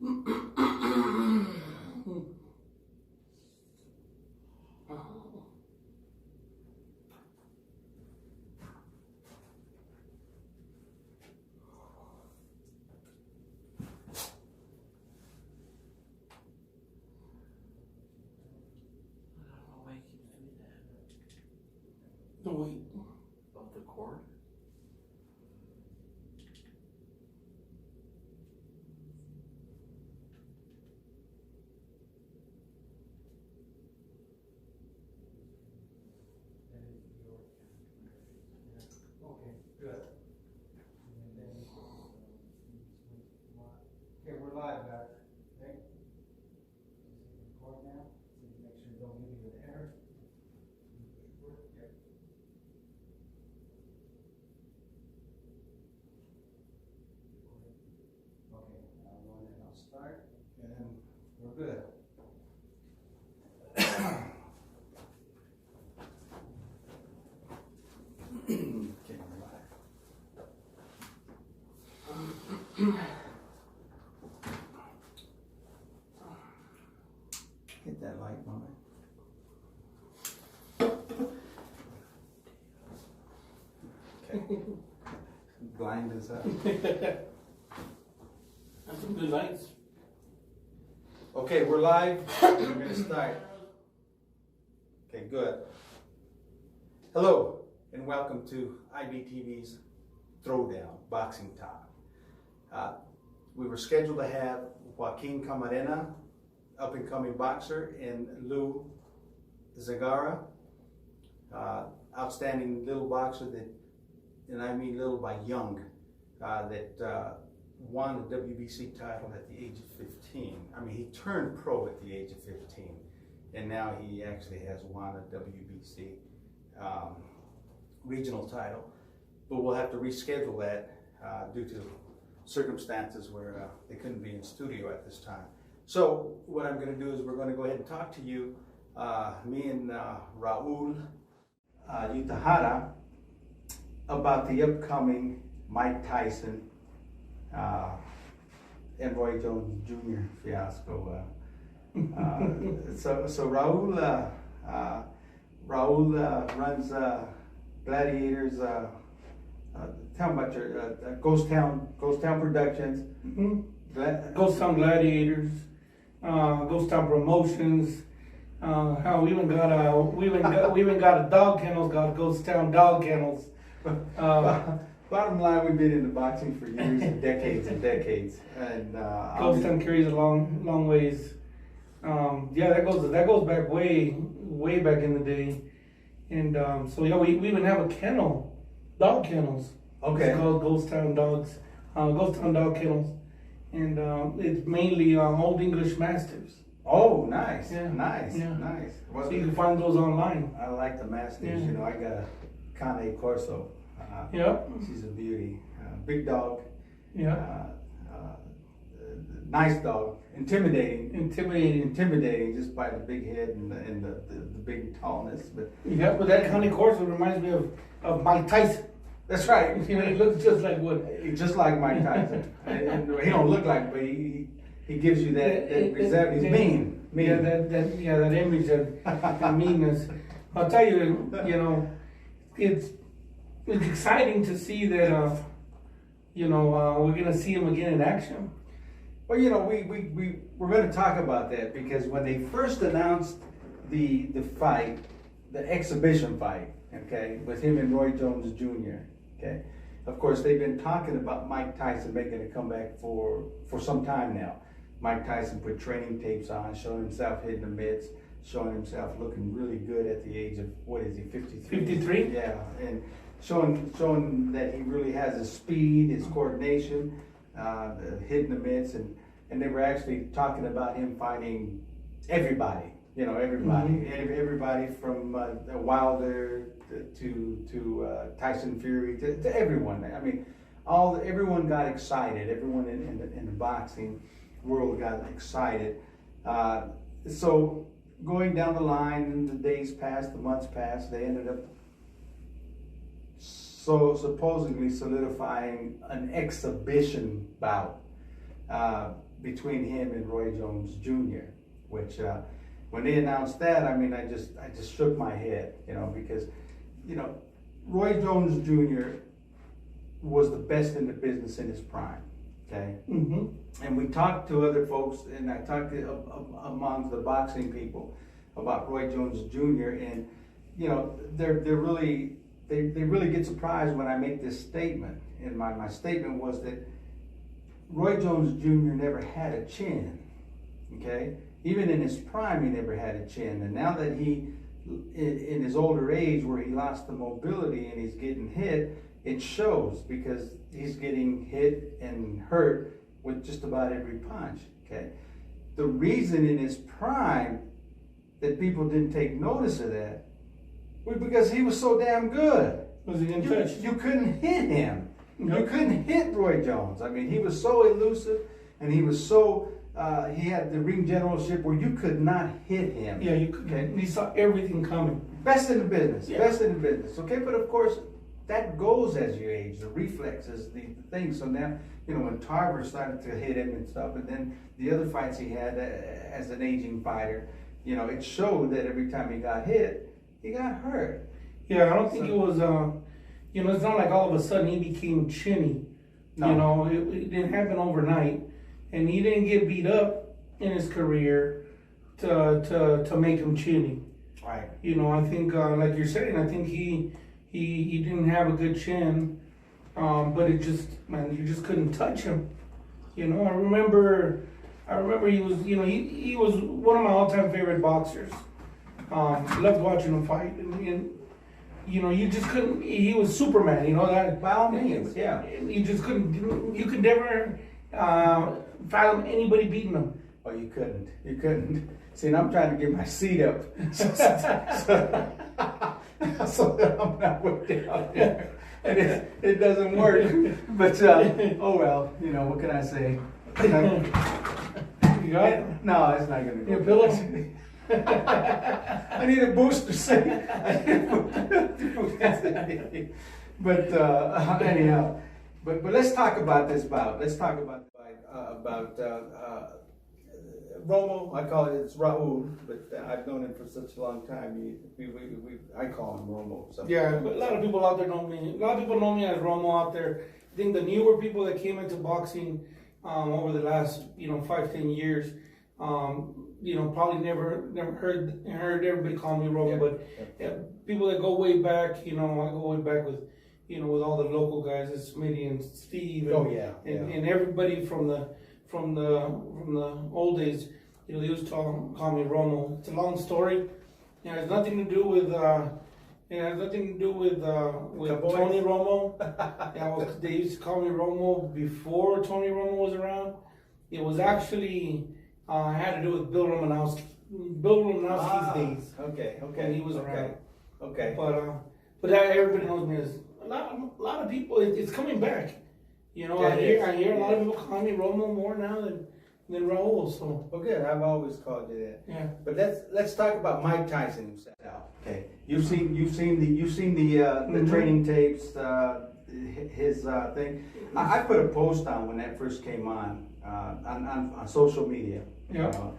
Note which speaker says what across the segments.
Speaker 1: No, wait.
Speaker 2: Of the cord?
Speaker 3: Okay, good. Okay, we're live, guys. Okay? Record now. So you make sure you don't give me an error. Yep. Okay, I'll go ahead and I'll start, and we're good. Okay, we're live. Hit that like button. Okay. Blind as up.
Speaker 1: That's some good lights.
Speaker 3: Okay, we're live. We're gonna start. Okay, good. Hello, and welcome to IBTV's Throwdown Boxing Talk. We were scheduled to have Joaquin Camarena, up-and-coming boxer, and Lou Zagara, outstanding little boxer that, and I mean little by young, that won the WBC title at the age of 15. I mean, he turned pro at the age of 15, and now he actually has won a WBC regional title. But we'll have to reschedule that due to circumstances where they couldn't be in studio at this time. So what I'm going to do is we're going to go ahead and talk to you, me and Raul Utahara, about the upcoming Mike Tyson and Roy Jones Jr. fiasco. So Raul runs Gladiators. Tell them about your Ghost Town Productions.
Speaker 1: Mm-hmm. Ghost Town Gladiators, Ghost Town Promotions. Hell, we even got a dog kennels called Ghost Town Dog Kennels.
Speaker 3: Bottom line, we've been into boxing for years and decades and decades, and
Speaker 1: Ghost Town carries a long ways. Yeah, that goes back way back in the day, and so yeah, we even have a kennel, dog kennels.
Speaker 3: Okay.
Speaker 1: It's called Ghost Town Dogs, Ghost Town Dog Kennels, and it's mainly Old English Mastiffs.
Speaker 3: Oh, nice,
Speaker 1: Yeah.
Speaker 3: nice,
Speaker 1: Yeah.
Speaker 3: nice.
Speaker 1: So you can find those online.
Speaker 3: I like the Mastiffs.
Speaker 1: Yeah.
Speaker 3: You know, I got a Cane Corso.
Speaker 1: Yeah.
Speaker 3: She's a beauty. Big dog.
Speaker 1: Yeah.
Speaker 3: Nice dog. Intimidating just by the big head and the big tallness. But
Speaker 1: Yeah, but that Cane Corso reminds me of Mike Tyson.
Speaker 3: that's right.
Speaker 1: You know, he looks just like what?
Speaker 3: Just like Mike Tyson. and he don't look like, but he gives you that resemblance. He's mean.
Speaker 1: Yeah, that image of meanness. I'll tell you, you know, it's exciting to see that, we're gonna see him again in action.
Speaker 3: Well, you know, we're going to talk about that because when they first announced the fight, the exhibition fight, okay, with him and Roy Jones Jr., okay, of course they've been talking about Mike Tyson making a comeback for some time now. Mike Tyson put training tapes on, showing himself hitting the mitts, showing himself looking really good at the age of, what is he, 53?
Speaker 1: 53?
Speaker 3: Yeah, and showing that he really has his speed, his coordination, hitting the mitts, and they were actually talking about him fighting everybody, everybody from Wilder to Tyson Fury to everyone. I mean, everyone got excited. Everyone in the boxing world got excited. So going down the line, and the days passed, the months passed, they ended up supposedly solidifying an exhibition bout between him and Roy Jones Jr., which when they announced that, I mean, I just shook my head, because, Roy Jones Jr. was the best in the business in his prime, okay?
Speaker 1: Mm-hmm.
Speaker 3: And we talked to other folks, and I talked to, among the boxing people about Roy Jones Jr., and, they really get surprised when I make this statement. And my statement was that Roy Jones Jr. never had a chin, okay? Even in his prime, he never had a chin. And now that he, in his older age, where he lost the mobility and he's getting hit, it shows, because he's getting hit and hurt with just about every punch, okay? The reason in his prime that people didn't take notice of that was because he was so damn good.
Speaker 1: Was he in touch?
Speaker 3: You couldn't hit him.
Speaker 1: Nope.
Speaker 3: You couldn't hit Roy Jones. I mean, he was so elusive, and he was so, he had the ring generalship where you could not hit him.
Speaker 1: Yeah, you could. Okay. He saw everything coming.
Speaker 3: Best in the business.
Speaker 1: Yeah.
Speaker 3: Best in the business. Okay, but of course, that goes as you age. The reflexes, the things. So now, when Tarver started to hit him and stuff, and then the other fights he had as an aging fighter, it showed that every time he got hit, he got hurt.
Speaker 1: Yeah, I don't think it was, it's not like all of a sudden he became chinny.
Speaker 3: No.
Speaker 1: It didn't happen overnight. And he didn't get beat up in his career to make him chinny.
Speaker 3: Right.
Speaker 1: I think, like you're saying, I think he didn't have a good chin, but it just, man, you just couldn't touch him. I remember he was, he was one of my all-time favorite boxers. Loved watching him fight, and you just couldn't. He was Superman, that.
Speaker 3: By all means, yeah.
Speaker 1: You just couldn't. You could never fathom anybody beating him.
Speaker 3: Oh, you couldn't. You couldn't. See, and I'm trying to get my seat up, so that I'm not whipped out there, and it doesn't work. But oh well, what can I say?
Speaker 1: You got it?
Speaker 3: No, it's not gonna go.
Speaker 1: Your pillow?
Speaker 3: I need a booster seat. But anyhow, but let's talk about this bout. Let's talk about Romo. I call it's Raul, but I've known him for such a long time. I call him Romo. So.
Speaker 1: Yeah, but a lot of people out there know me. A lot of people know me as Romo out there. I think the newer people that came into boxing over the last 5-10 years. Probably never heard everybody call me Roman, but people that go way back, I go way back with, with all the local guys, it's Smitty and Steve, and, and everybody from the old days, they used to call me Romo. It's a long story. It has nothing to do with Tony Romo. They used to call me Romo before Tony Romo was around. It was actually. Had to do with Bill Romanowski. Bill Romanowski's days.
Speaker 3: Okay.
Speaker 1: When he was around.
Speaker 3: Okay.
Speaker 1: But everybody knows me as a lot of people. It's coming back. I hear a lot of people call me Romo more now than Raul. So.
Speaker 3: Well, good. I've always called you that.
Speaker 1: Yeah.
Speaker 3: But let's talk about Mike Tyson himself. Okay. You've seen the training tapes. His thing. I put a post on when that first came on social media.
Speaker 1: Yeah.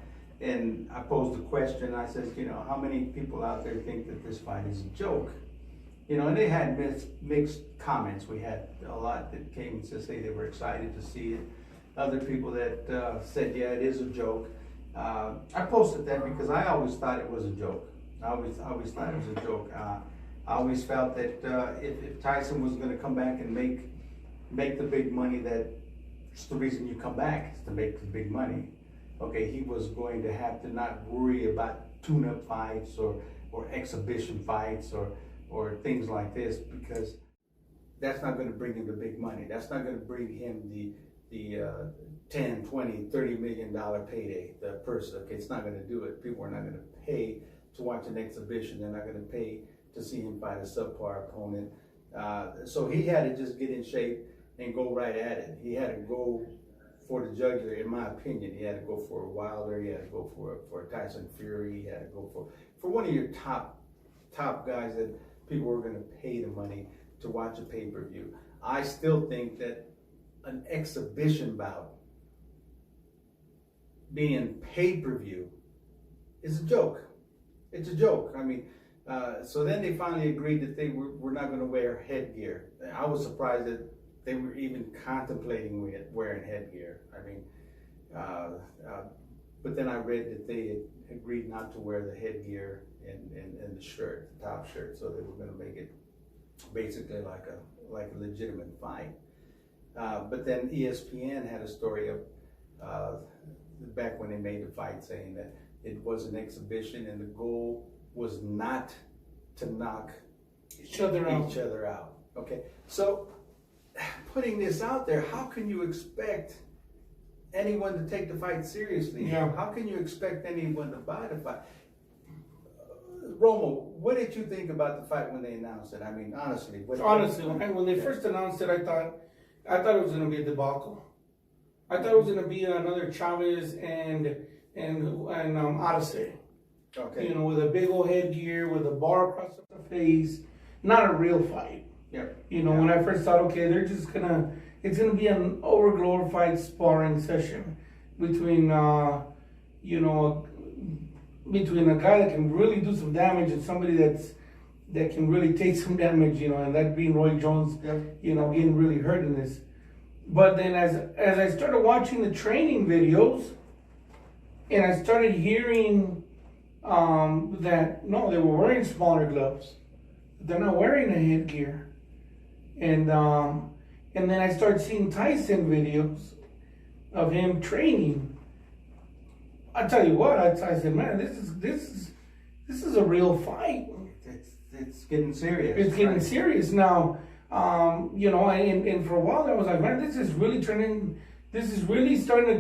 Speaker 3: And I posed a question. I says, how many people out there think that this fight is a joke? And they had mixed comments. We had a lot that came to say they were excited to see it. Other people that said, yeah, it is a joke. I posted that because I always thought it was a joke. I always thought it was a joke. I always felt that if Tyson was going to come back and make the big money, that's the reason you come back, is to make the big money. Okay, he was going to have to not worry about tune-up fights or exhibition fights or things like this, because that's not going to bring him the big money. That's not going to bring him the 10, 20, $30 million payday, the purse. Okay, it's not going to do it. People are not going to pay to watch an exhibition. They're not going to pay to see him fight a subpar opponent. So he had to just get in shape and go right at it. He had to go for the jugular, in my opinion. He had to go for a Wilder. He had to go for a Tyson Fury. He had to go for one of your top guys that people were going to pay the money to watch a pay-per-view. I still think that an exhibition bout being pay-per-view is a joke. It's a joke. I mean, so then they finally agreed that they were not going to wear headgear. I was surprised that they were even contemplating wearing headgear. I mean, but then I read that they had agreed not to wear the headgear and the shirt, the top shirt, so they were going to make it basically like a legitimate fight. But then ESPN had a story of back when they made the fight, saying that it was an exhibition and the goal was not to knock
Speaker 1: each other
Speaker 3: out. Okay, so putting this out there, how can you expect anyone to take the fight seriously?
Speaker 1: Yeah.
Speaker 3: How can you expect anyone to buy the fight? Romo, what did you think about the fight when they announced it? I mean, honestly.
Speaker 1: When they first announced it, I thought it was going to be a debacle. I thought it was going to be another Chavez and Odyssey.
Speaker 3: Okay.
Speaker 1: You know, with a big old headgear, with a bar across the face. Not a real fight.
Speaker 3: Yeah.
Speaker 1: You know, when I first thought, okay, it's gonna be an overglorified sparring session between between a guy that can really do some damage and somebody that can really take some damage, you know, and that being Roy Jones, you know, getting really hurt in this. But then as I started watching the training videos, and I started hearing that no, they were wearing smaller gloves. They're not wearing a headgear. And then I started seeing Tyson videos of him training. I tell you what, I said, man, this is a real fight.
Speaker 3: It's getting serious.
Speaker 1: It's getting serious now. You know, and for a while I was like, man, this is really starting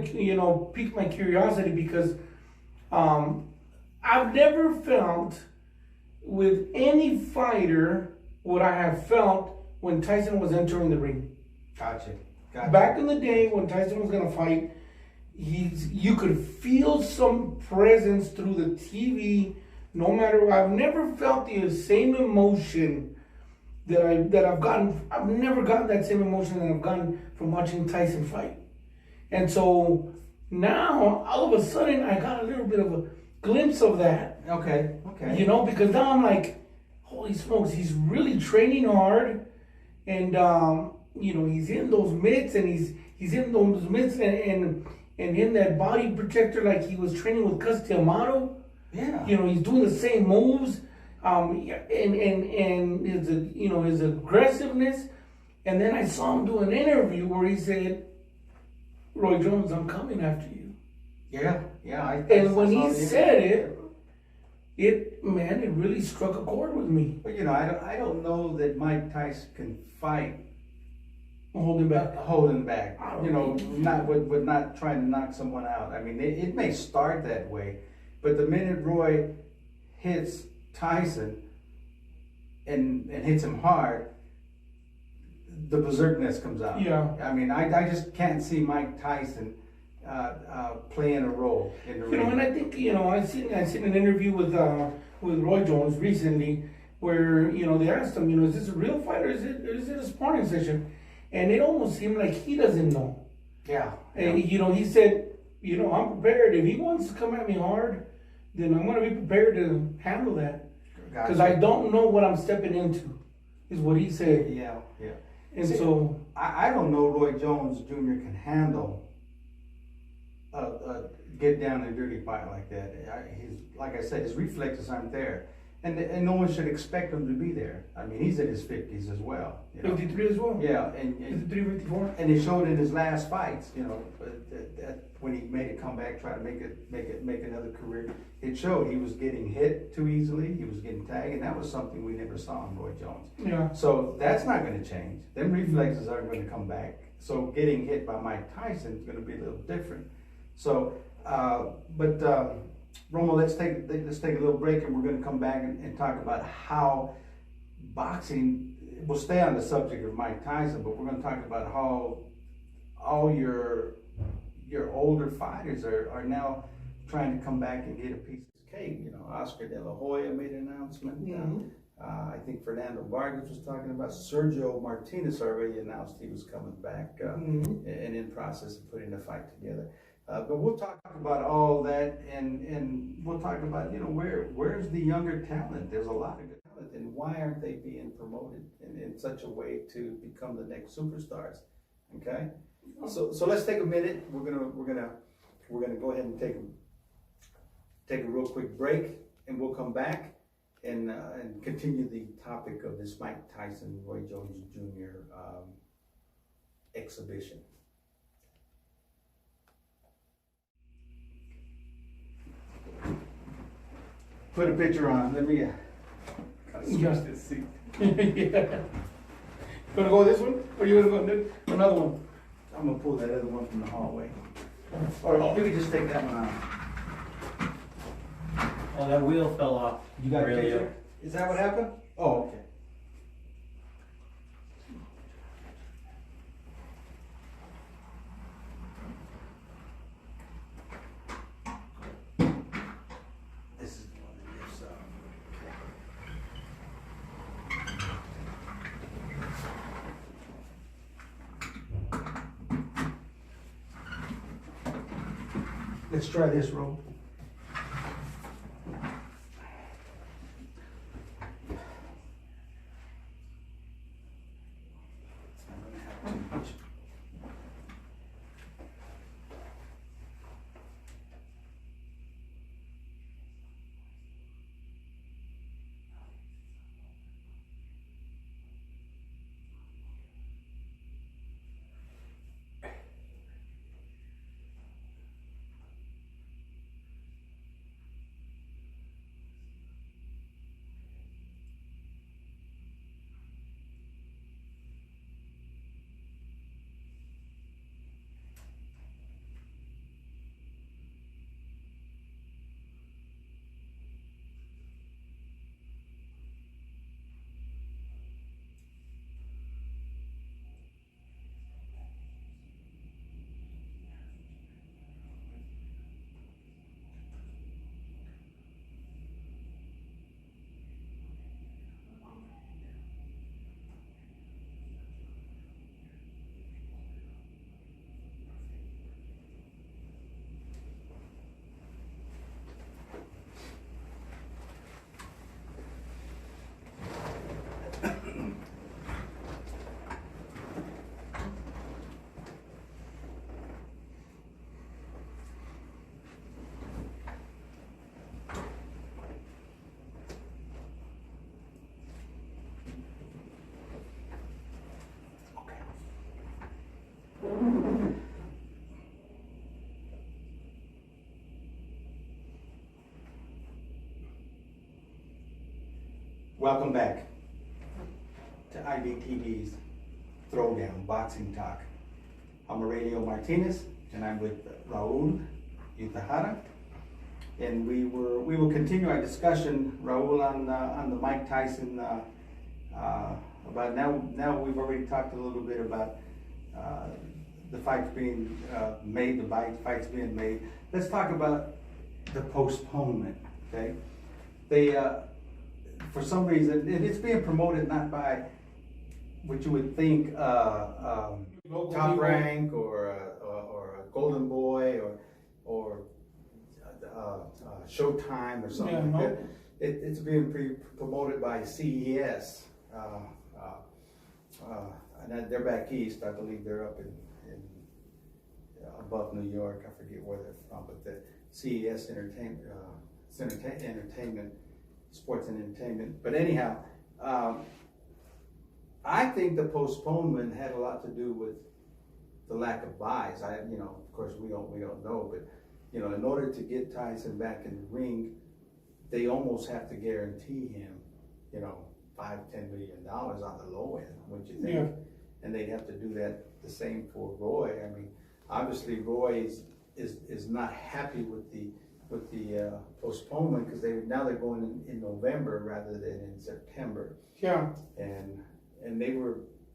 Speaker 1: to, you know, pique my curiosity, because I've never felt with any fighter what I have felt when Tyson was entering the ring.
Speaker 3: Gotcha.
Speaker 1: Back in the day when Tyson was gonna fight, you could feel some presence through the TV. No matter, I've never felt the same emotion that I've gotten. I've never gotten that same emotion that I've gotten from watching Tyson fight. And so now, all of a sudden, I got a little bit of a glimpse of that.
Speaker 3: Okay.
Speaker 1: You know, because now I'm like, holy smokes, he's really training hard, and you know, he's in those mitts, and he's in those mitts, and in that body protector, like he was training with Cus D'Amato.
Speaker 3: Yeah.
Speaker 1: You know, he's doing the same moves, and his aggressiveness. And then I saw him do an interview where he said, "Roy Jones, I'm coming after you."
Speaker 3: Yeah.
Speaker 1: And when he said it really struck a chord with me.
Speaker 3: But you know, I don't know that Mike Tyson can fight
Speaker 1: holding back.
Speaker 3: You know, not with not trying to knock someone out. I mean, it may start that way, but the minute Roy hits Tyson and hits him hard, the berserkness comes out.
Speaker 1: Yeah.
Speaker 3: I mean, I just can't see Mike Tyson playing a role in the ring.
Speaker 1: You know, and I think, you know, I seen an interview with Roy Jones recently where, you know, they asked him, you know, is this a real fight or is it a sparring session? And it almost seemed like he doesn't know.
Speaker 3: Yeah.
Speaker 1: And, you know, he said, you know, I'm prepared. If he wants to come at me hard, then I'm going to be prepared to handle that. Because I don't know what I'm stepping into, is what he said.
Speaker 3: Yeah.
Speaker 1: And
Speaker 3: see,
Speaker 1: so
Speaker 3: I don't know Roy Jones Jr. can handle a get down and dirty fight like that. Like I said, his reflexes aren't there. And no one should expect him to be there. I mean, he's in his 50s as well. You know?
Speaker 1: 53 as well.
Speaker 3: Yeah,
Speaker 1: 53, 54.
Speaker 3: And it showed in his last fights. You know, when he made a comeback, try to make another career. It showed he was getting hit too easily. He was getting tagged, and that was something we never saw in Roy Jones.
Speaker 1: Yeah.
Speaker 3: So that's not going to change. Them reflexes aren't going to come back. So getting hit by Mike Tyson is going to be a little different. So, Romo, let's take a little break, and we're going to come back and talk about how boxing. We'll stay on the subject of Mike Tyson, but we're going to talk about how all your older fighters are now trying to come back and get a piece of cake. You know, Oscar De La Hoya made an announcement.
Speaker 1: Mm-hmm.
Speaker 3: I think Fernando Vargas was talking about. Sergio Martinez already announced he was coming back and in process of putting the fight together. But we'll talk about all that, and we'll talk about, where's the younger talent? There's a lot of good talent, and why aren't they being promoted in such a way to become the next superstars? Okay, so let's take a minute. We're gonna go ahead and take a real quick break, and we'll come back and continue the topic of this Mike Tyson, Roy Jones Jr. Exhibition. Put a picture on. Let me adjust this seat.
Speaker 1: Yeah. You gonna go this one, or you gonna go another one?
Speaker 3: I'm gonna pull that other one from the hallway. Or you can just take that one out.
Speaker 2: Oh, that wheel fell off.
Speaker 3: You got a
Speaker 2: Really?
Speaker 3: picture? Is that what happened? Oh, okay. This is the one that gives, Let's try this roll. It's not gonna have too much. Welcome back to IBTV's Throwdown Boxing Talk. I'm Aurelio Martinez, and I'm with Raul Utahara, and we will continue our discussion, Raul, on the Mike Tyson. About now we've already talked a little bit about the fights being made, the fights being made. Let's talk about the postponement. Okay, they. For some reason, and it's being promoted not by what you would think Top Rank or a Golden Boy or Showtime or something like that. It's being promoted by CES, and they're back east. I believe they're up in above New York. I forget where they're from, but the CES Entertainment. Sports and entertainment. But anyhow, I think the postponement had a lot to do with the lack of buys. Of course, we don't know, but in order to get Tyson back in the ring, they almost have to guarantee him, $5-10 million on the low end. Wouldn't you think?
Speaker 1: Yeah.
Speaker 3: And they'd have to do that the same for Roy. I mean, obviously Roy is not happy with the postponement because they're going in November rather than in September.
Speaker 1: Yeah.
Speaker 3: And they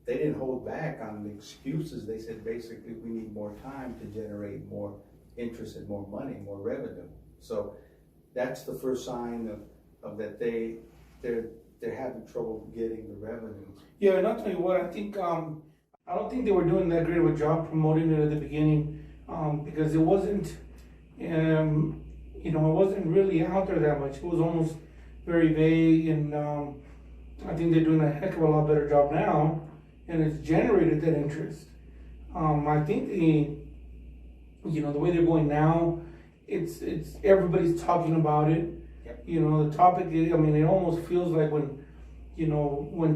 Speaker 3: didn't hold back on the excuses. They said basically we need more time to generate more interest and more money, more revenue. So that's the first sign of that they're having trouble getting the revenue.
Speaker 1: Yeah, and I'll tell you what, I think I don't think they were doing that great of a job promoting it at the beginning. because it wasn't, it wasn't really out there that much. It was almost very vague, and I think they're doing a heck of a lot better job now, and it's generated that interest. I think the way they're going now, it's everybody's talking about it.
Speaker 3: Yep.
Speaker 1: The topic is, it almost feels like when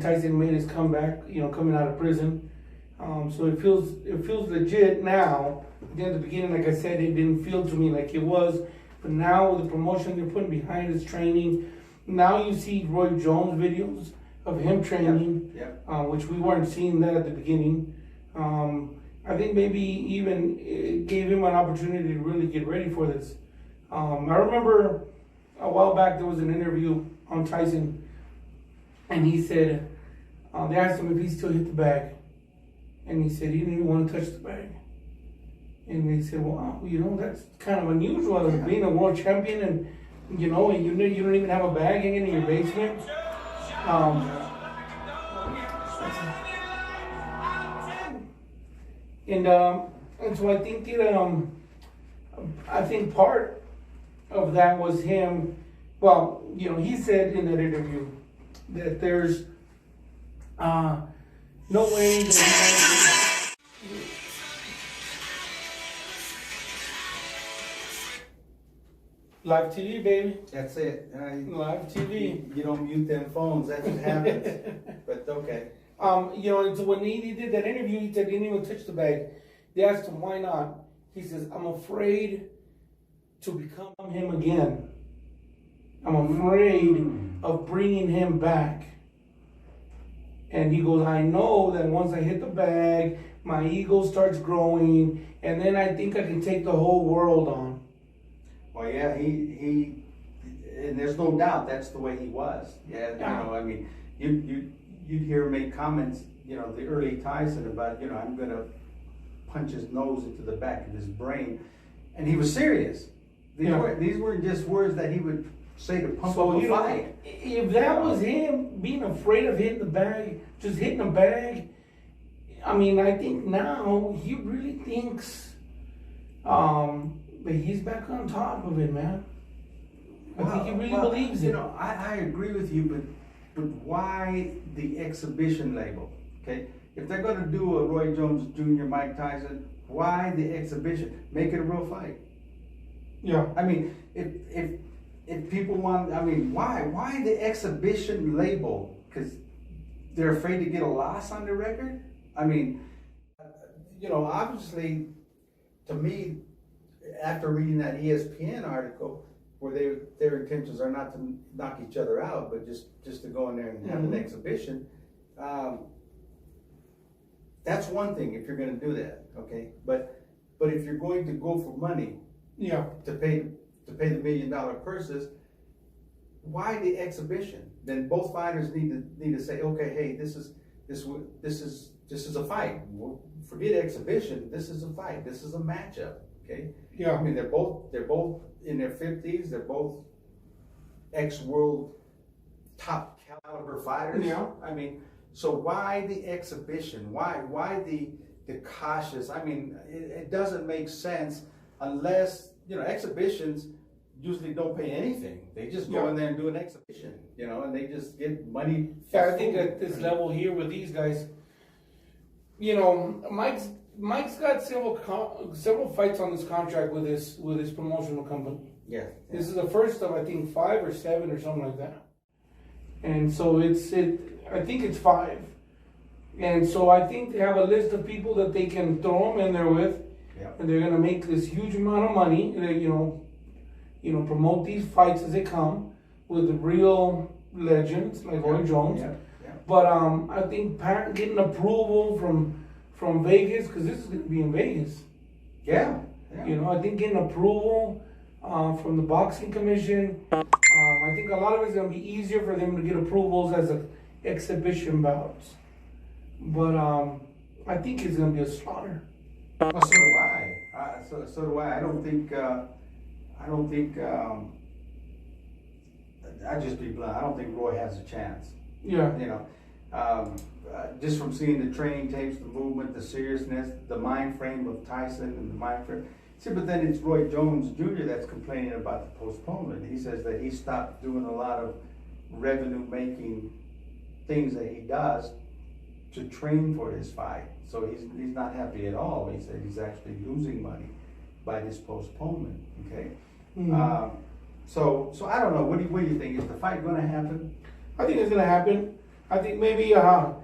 Speaker 1: Tyson made his comeback, coming out of prison. So it feels legit now. At the beginning, like I said, it didn't feel to me like it was, but now with the promotion they're putting behind his training, now you see Roy Jones videos of him training,
Speaker 3: Yep.
Speaker 1: Which we weren't seeing that at the beginning. I think maybe even it gave him an opportunity to really get ready for this. I remember a while back there was an interview on Tyson, and he said, they asked him if he still hit the bag, and he said he didn't even want to touch the bag. And they said, well, that's kind of unusual, being a world champion, and you don't even have a bag hanging in your basement. And so I think I think part of that was him. Well, he said in that interview that there's no way that live TV, baby.
Speaker 3: That's it.
Speaker 1: Live TV.
Speaker 3: You don't mute them phones. That just happens. But okay.
Speaker 1: And so when he did that interview, he said he didn't even touch the bag. They asked him why not. He says, I'm afraid to become him again. I'm afraid of bringing him back. And he goes, I know that once I hit the bag, my ego starts growing, and then I think I can take the whole world on.
Speaker 3: Well, yeah, he and there's no doubt that's the way he was. Yeah. You'd hear him make comments, the early Tyson about, I'm gonna punch his nose into the back of his brain, and he was serious. These weren't just words that he would say to pump up a fight.
Speaker 1: If that was him being afraid of hitting the bag, just hitting the bag, I think now he really thinks that he's back on top of it, man. I think he really believes it.
Speaker 3: I agree with you, but why the exhibition label? Okay, if they're going to do a Roy Jones Jr., Mike Tyson, why the exhibition? Make it a real fight.
Speaker 1: Yeah.
Speaker 3: If people want, why the exhibition label? Because they're afraid to get a loss on the record? Obviously, to me, after reading that ESPN article, where their intentions are not to knock each other out, but just to go in there and have an exhibition, that's one thing if you're going to do that, okay? But if you're going to go for money, to pay the $1 million purses, why the exhibition? Then both fighters need to say, okay, hey, this is a fight. Well, forget exhibition. This is a fight. This is a matchup. Okay.
Speaker 1: Yeah.
Speaker 3: They're both in their 50s. They're both ex-world top caliber fighters.
Speaker 1: Yeah.
Speaker 3: So why the exhibition? Why the cautious? It doesn't make sense unless exhibitions usually don't pay anything. They just go in there and do an exhibition, and they just get money.
Speaker 1: Yeah, I think at this level here with these guys, Mike's got several fights on this contract with his promotional company.
Speaker 3: Yeah.
Speaker 1: This is the first of, I think, 5 or 7 or something like that. And so I think it's 5. And so I think they have a list of people that they can throw them in there with.
Speaker 3: Yeah.
Speaker 1: And they're going to make this huge amount of money. Promote these fights as they come with real legends like Roy Jones.
Speaker 3: Yeah.
Speaker 1: But I think getting approval from Vegas, because this is going to be in Vegas.
Speaker 3: Yeah.
Speaker 1: I think getting approval from the boxing commission. I think a lot of it's going to be easier for them to get approvals as exhibition bouts. But I think it's going to be a slaughter.
Speaker 3: Well, so do I. So do I. I don't think. I'll just be blunt. I don't think Roy has a chance.
Speaker 1: Yeah.
Speaker 3: Just from seeing the training tapes, the movement, the seriousness, the mind frame of Tyson and the mind frame. See, but then it's Roy Jones Jr. that's complaining about the postponement. He says that he stopped doing a lot of revenue-making things that he does to train for this fight. So he's not happy at all. He said he's actually losing money by this postponement. Okay.
Speaker 1: Mm-hmm.
Speaker 3: So I don't know. What do you think? Is the fight going to happen?
Speaker 1: I think it's going to happen. I think maybe Roy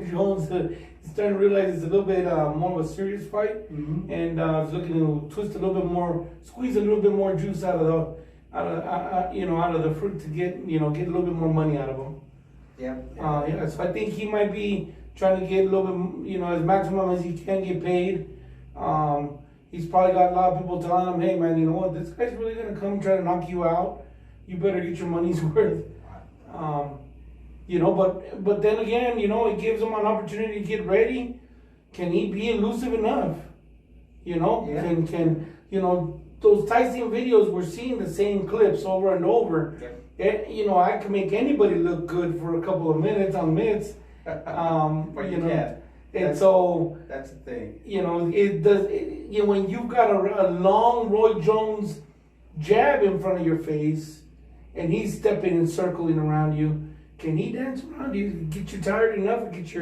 Speaker 1: Jones is starting to realize it's a little bit more of a serious fight,
Speaker 3: Mm-hmm.
Speaker 1: and is looking to twist a little bit more, squeeze a little bit more juice out of the fruit to get a little bit more money out of him.
Speaker 3: Yeah.
Speaker 1: So I think he might be trying to get a little bit, as maximum as he can get paid. He's probably got a lot of people telling him, hey man, you know what, this guy's really going to come try to knock you out. You better get your money's worth. But then again, it gives him an opportunity to get ready. Can he be elusive enough?
Speaker 3: Yeah.
Speaker 1: Can those Tyson videos, we're seeing the same clips over and over.
Speaker 3: Yep.
Speaker 1: I can make anybody look good for a couple of minutes on mitts.
Speaker 3: But you can't.
Speaker 1: And so
Speaker 3: That's the thing.
Speaker 1: it does. When you've got a long Roy Jones jab in front of your face, and he's stepping and circling around you, can he dance around you? Get you tired enough? Get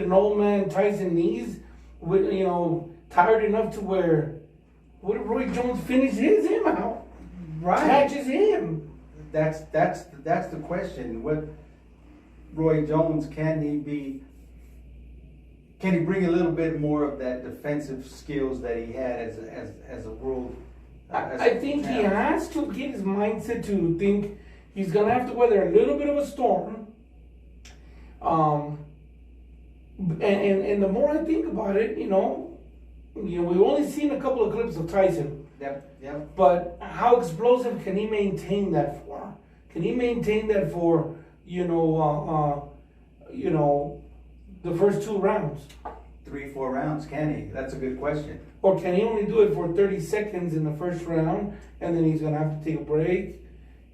Speaker 1: an old man Tyson knees, with tired enough to where, what if Roy Jones finishes him out?
Speaker 3: Right.
Speaker 1: Catches him.
Speaker 3: That's the question. What Roy Jones, can he bring a little bit more of that defensive skills that he had as a world?
Speaker 1: I think he has to get his mindset to think he's gonna have to weather a little bit of a storm. And the more I think about it, we've only seen a couple of clips of Tyson.
Speaker 3: Yep.
Speaker 1: But how explosive can he maintain that for? Can he maintain that for the first 2 rounds?
Speaker 3: 3-4 rounds, can he? That's a good question.
Speaker 1: Or can he only do it for 30 seconds in the first round, and then he's gonna have to take a break,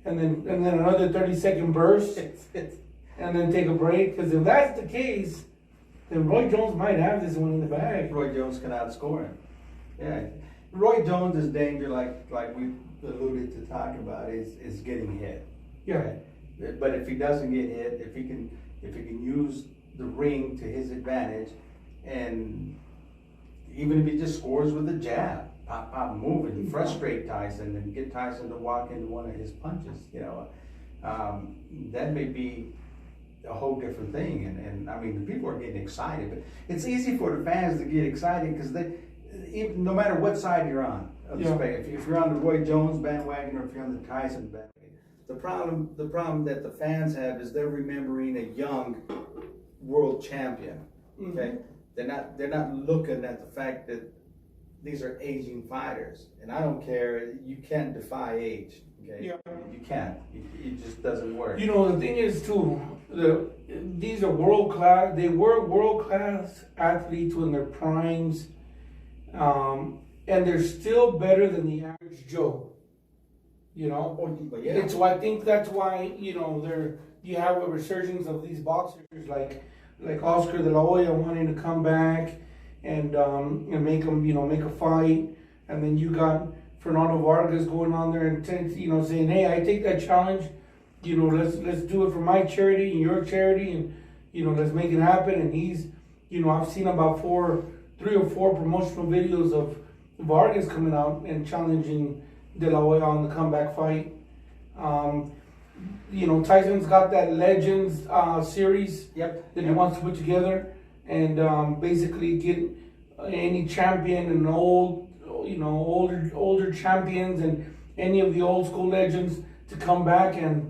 Speaker 1: and then another 30-second burst, and then take a break? Because if that's the case, then Roy Jones might have this one in the bag.
Speaker 3: Roy Jones can outscore him. Yeah. Roy Jones' danger, like we alluded to talk about, is getting hit.
Speaker 1: Yeah.
Speaker 3: But if he doesn't get hit, if he can use the ring to his advantage, and even if he just scores with a jab, pop, move, and frustrate Tyson and get Tyson to walk into one of his punches, that may be a whole different thing. And I mean, the people are getting excited, but it's easy for the fans to get excited because no matter what side you're on, if you're on the Roy Jones bandwagon or if you're on the Tyson bandwagon, the problem that the fans have is they're remembering a young world champion. Okay, they're not looking at the fact that these are aging fighters, and I don't care. You can't defy age. Okay, you can't. It just doesn't work.
Speaker 1: The thing is too, these are world class. They were world class athletes in their primes, and they're still better than the average Joe.
Speaker 3: Yeah.
Speaker 1: So I think that's why you have a resurgence of these boxers like Oscar De La Hoya wanting to come back and make him make a fight, and then you got Fernando Vargas going on there and saying, hey, I take that challenge, let's do it for my charity and your charity, and let's make it happen. And he's I've seen about 3 or 4 promotional videos of Vargas coming out and challenging De La Hoya on the comeback fight. Tyson's got that Legends series that he wants to put together, and basically get any champion and older champions and any of the old school legends to come back and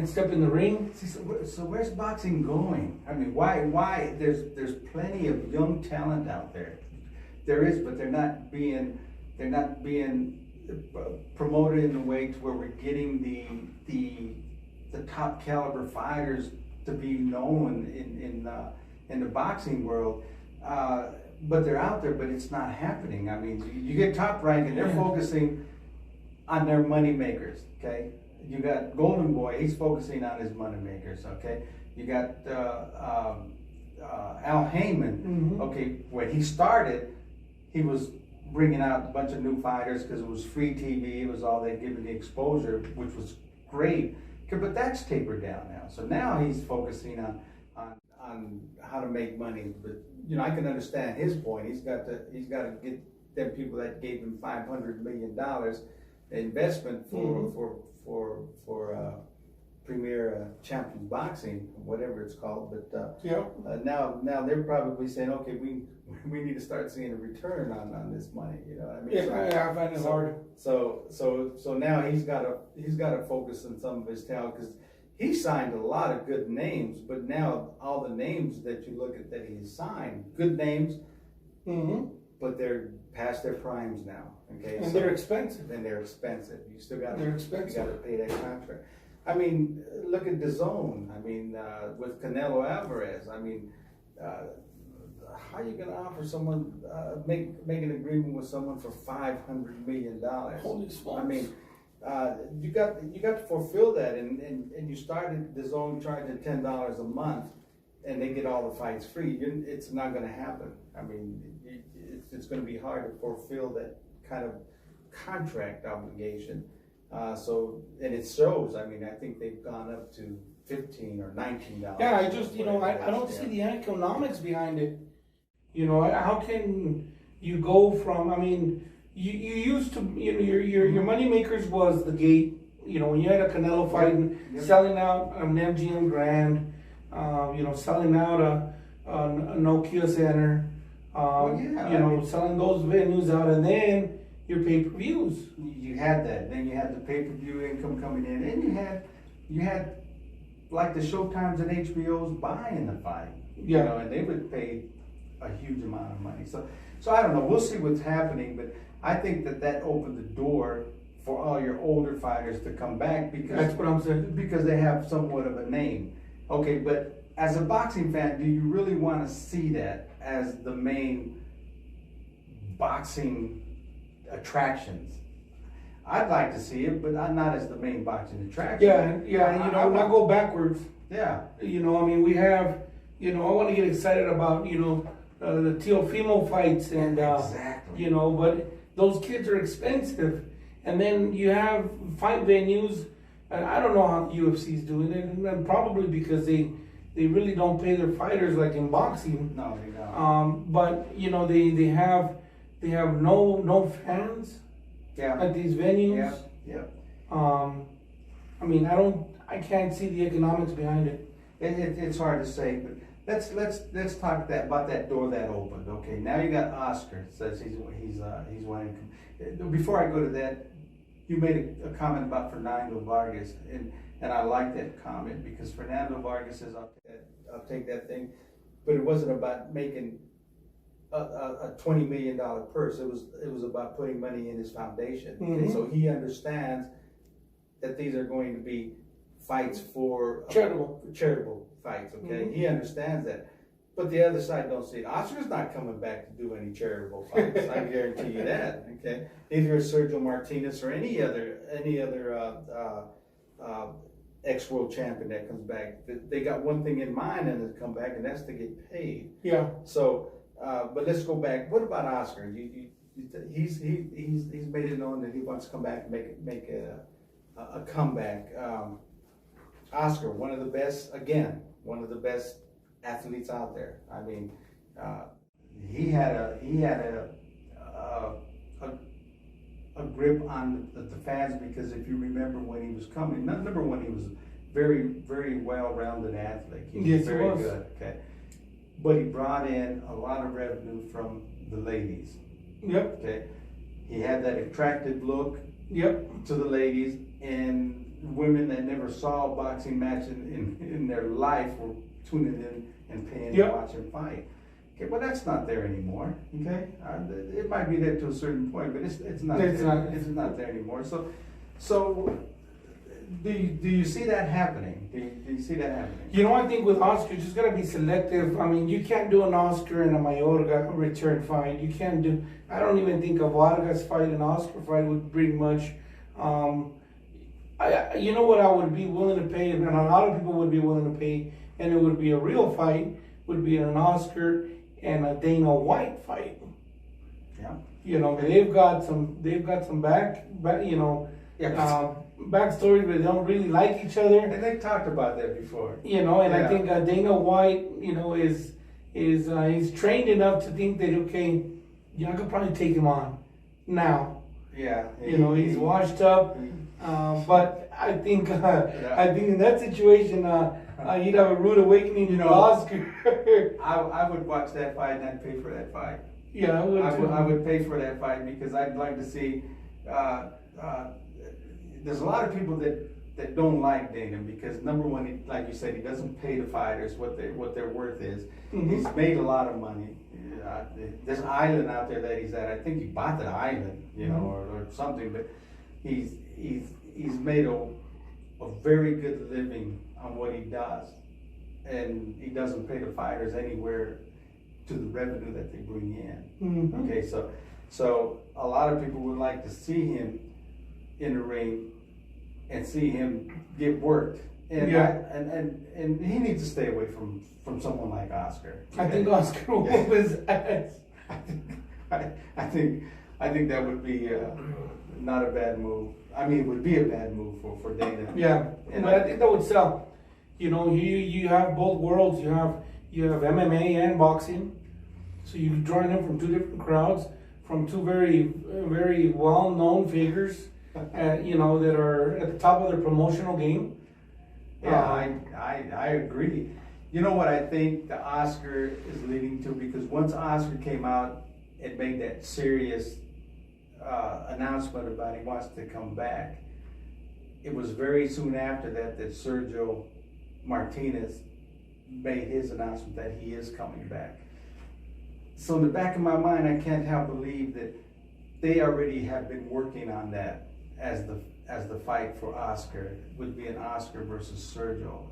Speaker 1: step in the ring.
Speaker 3: So where's boxing going? I mean, why? There's plenty of young talent out there. There is, but they're not being promoted in a way to where we're getting the top caliber fighters to be known in the boxing world. But they're out there, but it's not happening. I mean, you get Top Rank, and they're focusing on their money makers. Okay, you got Golden Boy; he's focusing on his money makers. Okay, You got Al Heyman. Okay, when he started, he was bringing out a bunch of new fighters because it was free TV. It was all they given the exposure, which was great. Okay, but that's tapered down now. So now he's focusing on how to make money. But you know, I can understand his point. He's got to get them people that gave him $500 million investment for Premier Champions Boxing, whatever it's called. But now they're probably saying, okay, we need to start seeing a return on this money. You know what I mean?
Speaker 1: Yeah, I find it hard.
Speaker 3: So now he's got to focus on some of his talent, because he signed a lot of good names, but now all the names that you look at that he signed, good names, but they're past their primes now. Okay,
Speaker 1: and they're expensive.
Speaker 3: And they're expensive. You still got
Speaker 1: they're expensive.
Speaker 3: You got to pay that contract. I mean, look at DAZN. I mean, with Canelo Alvarez. I mean, how are you going to offer someone make an agreement with someone for $500 million?
Speaker 1: Holy smokes!
Speaker 3: I mean, you got to fulfill that, and you started DAZN charging $10 a month, and they get all the fights free. It's not going to happen. I mean, it's going to be hard to fulfill that kind of contract obligation. And it shows. I mean, I think they've gone up to $15 or $19.
Speaker 1: Yeah, I just, I don't see the economics behind it. You know, how can you go from? I mean, you used to, your money makers was the gate. You know, when you had a Canelo fight, selling out an MGM Grand, selling out a Nokia Center, selling those venues out, and then your pay-per-views.
Speaker 3: You had that. Then you had the pay-per-view income coming in, and you had like the Showtimes and HBOs buying the fight.
Speaker 1: Yeah.
Speaker 3: You know, and they would pay a huge amount of money. So I don't know. We'll see what's happening, but I think that opened the door for all your older fighters to come back, because
Speaker 1: that's what I'm saying.
Speaker 3: Because they have somewhat of a name. Okay, but as a boxing fan, do you really want to see that as the main boxing attractions? I'd like to see it, but not as the main boxing attraction.
Speaker 1: Yeah, not go backwards.
Speaker 3: Yeah.
Speaker 1: I mean, we have, I want to get excited about, the Teofimo fights and,
Speaker 3: exactly.
Speaker 1: But those kids are expensive. And then you have fight venues, and I don't know how the UFC is doing it, and probably because they really don't pay their fighters like in boxing.
Speaker 3: No, they don't.
Speaker 1: But, they have no fans.
Speaker 3: Yeah.
Speaker 1: At these venues.
Speaker 3: Yeah.
Speaker 1: I mean, I can't see the economics behind it.
Speaker 3: It's hard to say, but let's talk about that door that opened. Okay, now you got Oscar says he's wanting. Before I go to that, you made a comment about Fernando Vargas, and I like that comment, because Fernando Vargas says I'll take that thing, but it wasn't about making a $20 million purse. It was about putting money in his foundation. Okay? So he understands that these are going to be fights for charitable fights. Okay, he understands that, but the other side don't see it. Oscar's not coming back to do any charitable fights. I guarantee you that. Okay, neither is Sergio Martinez or any other ex-world champion that comes back. They got one thing in mind and they come back, and that's to get paid.
Speaker 1: Yeah.
Speaker 3: So. But let's go back. What about Oscar? He's made it known that he wants to come back and make a comeback. Oscar, one of the best athletes out there. I mean, he had a grip on the fans, because if you remember when he was coming, number one, he was very, very well-rounded athlete. He was very good. Okay. But he brought in a lot of revenue from the ladies.
Speaker 1: Yep.
Speaker 3: Okay. He had that attractive look.
Speaker 1: Yep.
Speaker 3: To the ladies, and women that never saw a boxing match in their life were tuning in and paying to watch him fight. Okay, well, that's not there anymore. Okay, it might be there to a certain point, but it's not there anymore. So. Do you see that happening? Do you see that happening?
Speaker 1: I think with Oscar, you just gotta be selective. I mean, you can't do an Oscar and a Mayorga return fight. You can't do. I don't even think a Vargas fight and Oscar fight would bring much. You know what I would be willing to pay, and a lot of people would be willing to pay, and it would be a real fight, would be an Oscar and a Dana White fight.
Speaker 3: Yeah.
Speaker 1: You know, they've got some back you know, backstory where they don't really like each other.
Speaker 3: And they talked about that before.
Speaker 1: You know, and
Speaker 3: Yeah.
Speaker 1: I think Dana White, you know, is he's trained enough to think that, okay, yeah, I could probably take him on now.
Speaker 3: Yeah.
Speaker 1: You know, he's washed up, but I think in that situation, he'd have a rude awakening to Oscar.
Speaker 3: I would watch that fight and I'd pay for that fight.
Speaker 1: Yeah, I would.
Speaker 3: I would pay for that fight because I'd like to see. There's a lot of people that don't like Dana because number one, like you said, he doesn't pay the fighters what their worth is.
Speaker 1: Mm-hmm.
Speaker 3: He's made a lot of money. There's an island out there that he's at. I think he bought the island, you know, or something. But he's made a very good living on what he does, and he doesn't pay the fighters anywhere to the revenue that they bring in.
Speaker 1: Mm-hmm.
Speaker 3: Okay, so a lot of people would like to see him in the ring and see him get worked. And and he needs to stay away from someone like Oscar.
Speaker 1: I think Oscar will whoop his ass.
Speaker 3: I think that would be not a bad move. I mean, it would be a bad move for Dana.
Speaker 1: Yeah, but I think that would sell. You know, you have both worlds. You have MMA and boxing, so you join them from two different crowds, from two very well-known figures, you know, that are at the top of their promotional game.
Speaker 3: Yeah, I agree. You know what I think the Oscar is leading to? Because once Oscar came out and made that serious announcement about he wants to come back, it was very soon after that Sergio Martinez made his announcement that he is coming back. So in the back of my mind, I can't help believe that they already have been working on that as the fight for Oscar would be an Oscar versus Sergio.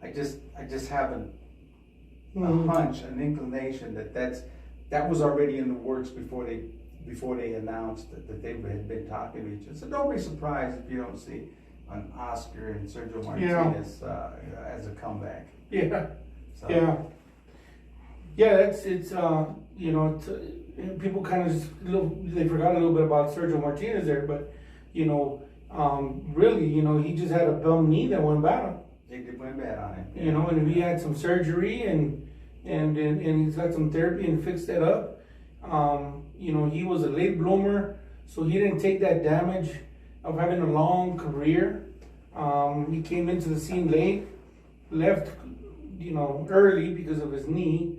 Speaker 3: I just have a hunch, an inclination that was already in the works before they announced that they had been talking to each other. So don't be surprised if you don't see an Oscar and Sergio Martinez as a comeback.
Speaker 1: Yeah.
Speaker 3: So.
Speaker 1: Yeah. Yeah, it's you know, people kind of just they forgot a little bit about Sergio Martinez there, but you know, really, you know, he just had a bum knee that went bad.
Speaker 3: It went bad on him.
Speaker 1: You know, and he had some surgery and he's got some therapy and fixed that up. You know, he was a late bloomer, so he didn't take that damage of having a long career. He came into the scene late, left, you know, early because of his knee.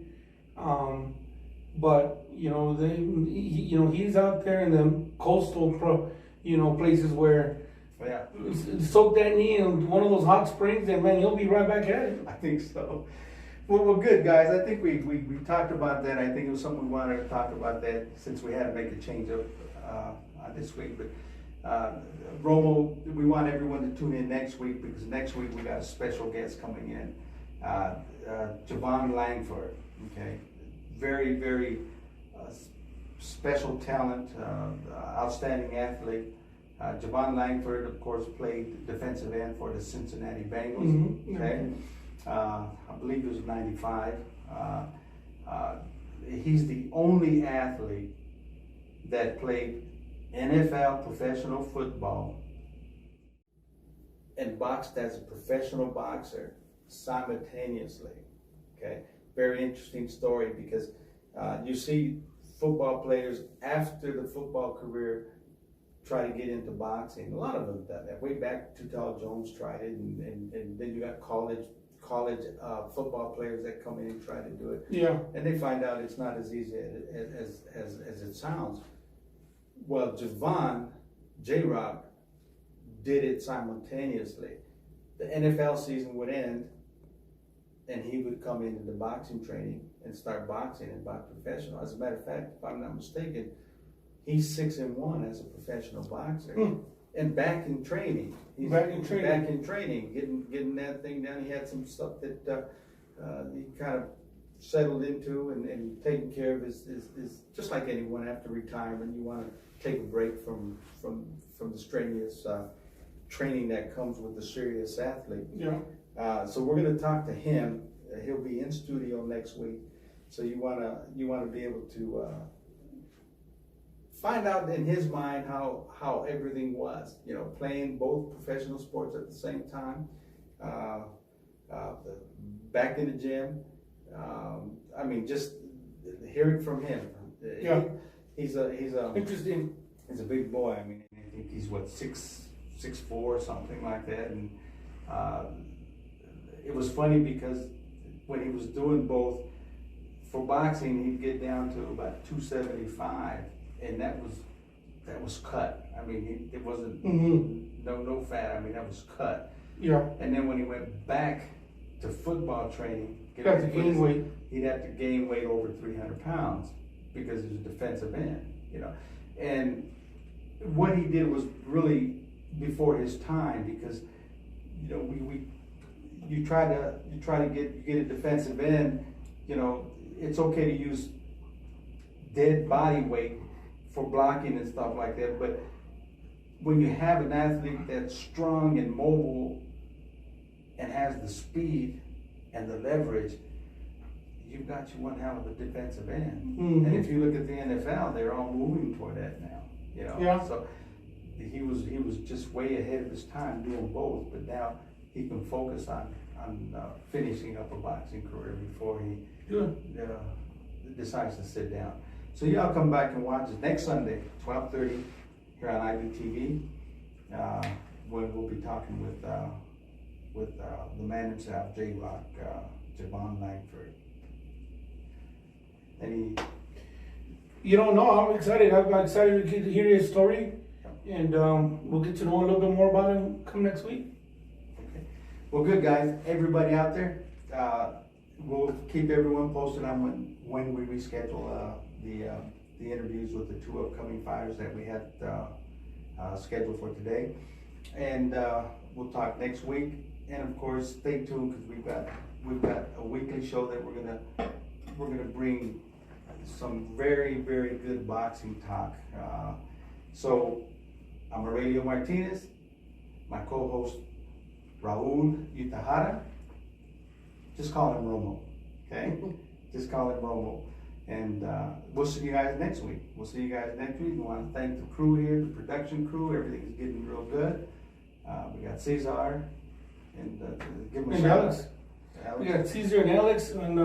Speaker 1: But you know, he's out there in the coastal places where soak that knee in one of those hot springs, and man, he'll be right back at it.
Speaker 3: I think so. Well, good guys. I think we talked about that. I think it was something we wanted to talk about that since we had to make a change up this week. But Romo, we want everyone to tune in next week because next week we got a special guest coming in, Javon Langford. Okay, very, very special talent, outstanding athlete. Javon Langford, of course, played defensive end for the Cincinnati Bengals.
Speaker 1: Mm-hmm.
Speaker 3: Okay, I believe he was 95. He's the only athlete that played NFL professional football and boxed as a professional boxer simultaneously. Okay, very interesting story because you see football players after the football career try to get into boxing. A lot of them done that. Way back, Tutel Jones tried it, and then you got college football players that come in and try to do it.
Speaker 1: Yeah.
Speaker 3: And they find out it's not as easy as it sounds. Well, Javon, J-Rock, did it simultaneously. The NFL season would end, and he would come into the boxing training and start boxing and box professional. As a matter of fact, if I'm not mistaken, he's 6-1 as a professional boxer. And back in training. He's back in training, getting that thing down. He had some stuff that he kind of settled into and taking care of his just like anyone after retirement, you want to take a break from the strenuous training that comes with a serious athlete.
Speaker 1: Yeah.
Speaker 3: So we're gonna talk to him. He'll be in studio next week. So you wanna be able to find out in his mind how everything was. You know, playing both professional sports at the same time. Back in the gym. I mean, just hearing from him.
Speaker 1: Yeah.
Speaker 3: He's
Speaker 1: Interesting.
Speaker 3: He's a big boy. I mean, I think he's what 6'4" something like that. And it was funny because when he was doing both for boxing, he'd get down to about 275, and that was cut. I mean, it wasn't no fat. I mean, that was cut.
Speaker 1: Yeah.
Speaker 3: And then when he went back to football training,
Speaker 1: He'd have to gain weight.
Speaker 3: He'd have to gain weight over 300 pounds because he was a defensive end, you know. And what he did was really before his time, because you know you try to get a defensive end, you know, it's okay to use dead body weight for blocking and stuff like that, but when you have an athlete that's strong and mobile and has the speed and the leverage, you've got you one hell of a defensive end. And if you look at the NFL, they're all moving toward that now. You know,
Speaker 1: yeah.
Speaker 3: So he was just way ahead of his time doing both, but now he can focus on finishing up a boxing career before he decides to sit down. So y'all come back and watch it next Sunday, 12:30 here on IBtv. When we'll be talking with the man himself, J-Rock, Javon Langford.
Speaker 1: You don't know. I'm excited. I'm excited to hear his story, and we'll get to know a little bit more about him come next week.
Speaker 3: Okay. Well, good guys. Everybody out there, we'll keep everyone posted on when we reschedule the interviews with the two upcoming fighters that we had scheduled for today, and we'll talk next week. And of course, stay tuned because we've got a weekly show that we're gonna bring some very, very good boxing talk. So I'm Aurelio Martinez, my co-host Raul Utahara. Just call him Romo, okay? Just call him Romo. And we'll see you guys next week. We want to thank the crew here, the production crew. Everything's getting real good. We got Cesar and give him a shout
Speaker 1: Alex.
Speaker 3: Alex.
Speaker 1: We got Caesar and Alex and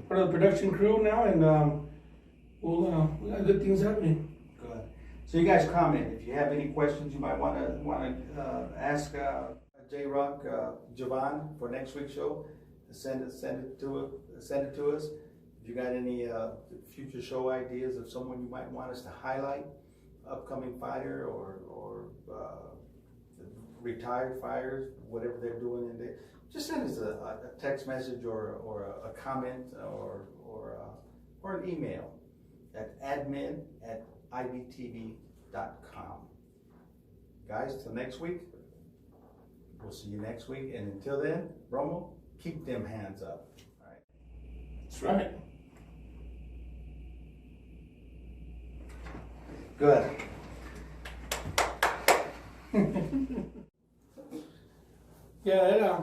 Speaker 1: part of the production crew now, and we got good things happening.
Speaker 3: Good. So you guys comment if you have any questions you might want to ask J-Rock, Javon for next week's show. Send it to us. If you got any future show ideas of someone you might want us to highlight, upcoming fighter or retired fighters, whatever they're doing in there, just send us a text message or a comment or an email at admin@ibtv.com. Guys, till next week. We'll see you next week, and until then, Romo, keep them hands up. All right.
Speaker 1: That's right.
Speaker 3: Good.
Speaker 1: Yeah,